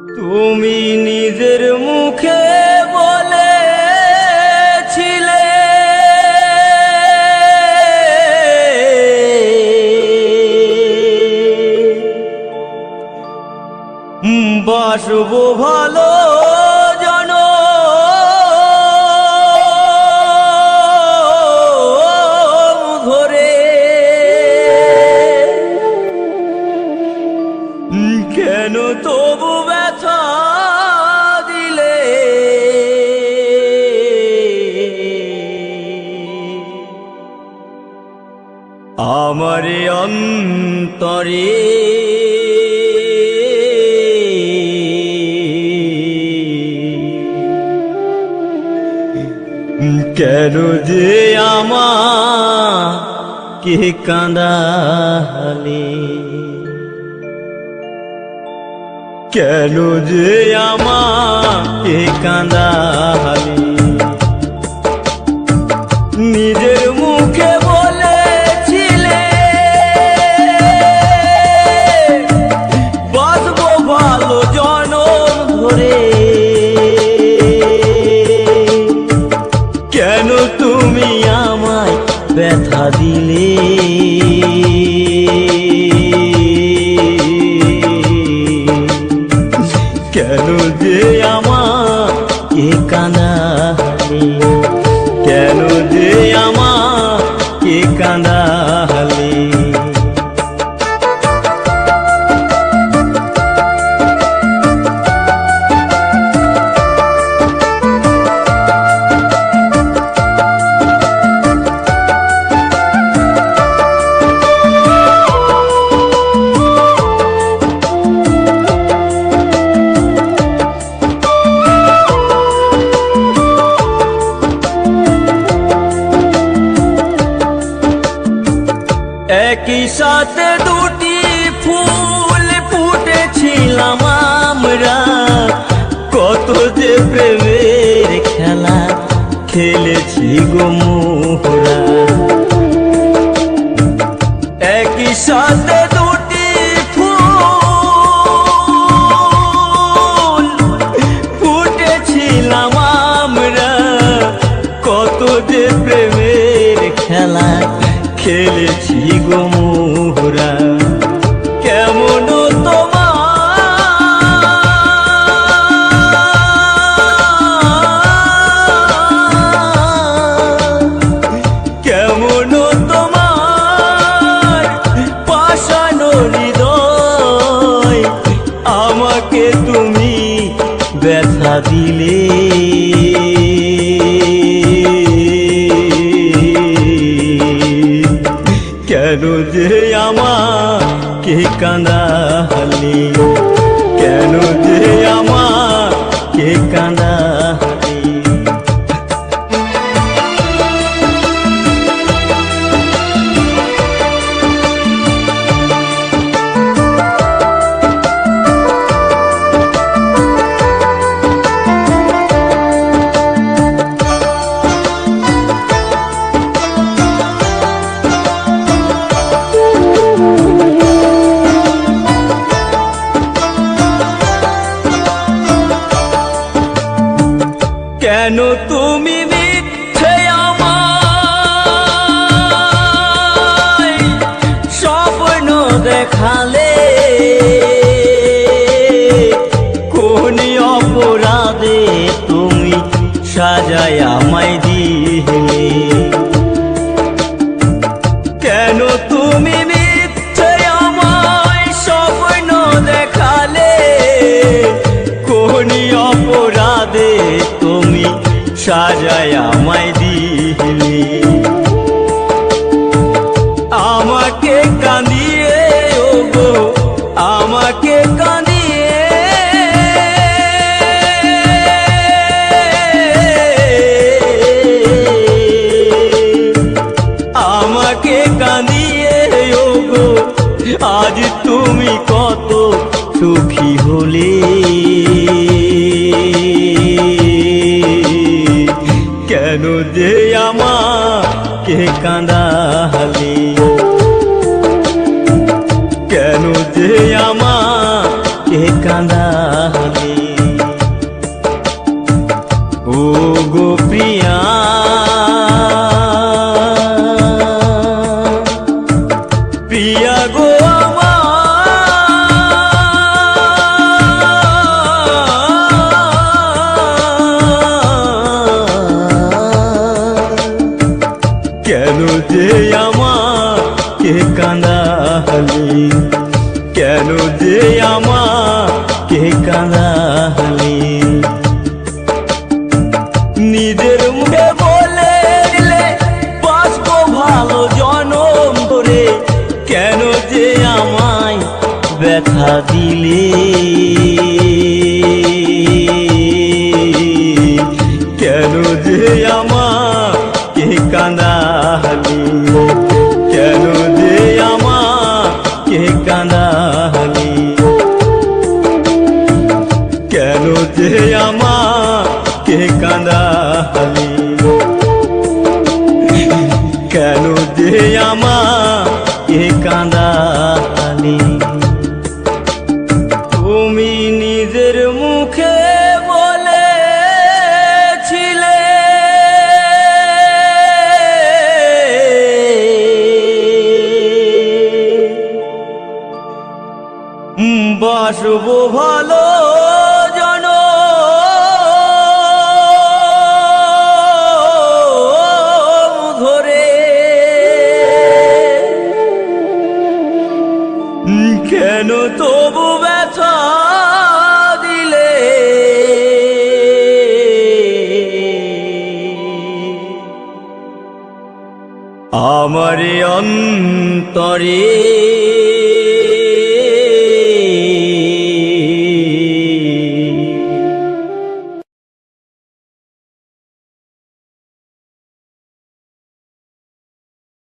তুমি নিজের মুখে বলেছিলে বাসবো ভালো ধরে, কেন তবু ব্যথা দিলে? আমারে অন্তরে কেন যে আমাকে কাঁদালে? কেন যে আমাকে কাঁদালে? নিজের মুখে বলেছিলে বাঁচবো ভালো জনম ধরে, কেন তুমি আমায় ব্যথা দিলে? কেন যে আমাকে কাঁদালে? কেন যে আমাকে কাঁদালে? একই সাথে দুটি ফুল ফুটেছিলাম আমরা, কত যে প্রেমের খেলা খেলেছি গো মোরা। একই সাথে দুটি ফুল ফুটেছিলাম আমরা, কত যে প্রেমের খেলা খেলেছি গো মোরা। কেমন তোমার পাষাণ হৃদয়, আমাকে তুমি ব্যথা দিলে? কেন যে আমাকে কাঁদালে? কেন যে আমাকে কাঁদালে? কেন তুমি মিথ্যে আমায় স্বপ্ন দেখালে? কোন অপরাধে তুমি সাজায় আমায় দিলে? কেন তুমি মিথ্যে আমায় স্বপ্ন দেখালে? কোন অপরাধে তুমি সাজায় আমায় দিলে? আমাকে কাঁদিয়ে ওগো, আমাকে কাঁদিয়ে, আমাকে কাঁদিয়ে ওগো, আজ তুমি কত সুখী হলে? কেন যে আমাকে কাঁদালে? কেন যে আমাকে কাঁদালে? যে আমাকে কাঁদালি নিজের মুখে বলে দিলে বাঁচবো ভালো জনম ধরে কেন যে আমায় ব্যথা দিলে কেন যে আমাকে কাঁদালি কেন যে আমাকে কাঁদালি কেন যে আমাকে কাঁদালি কেন যে আমাকে কাঁদালি তুমি নিজের মুখে বলেছিলে বাসবো ভালো জনম ধরে কেন তবু ব্যথা দিলে আমার অন্তরে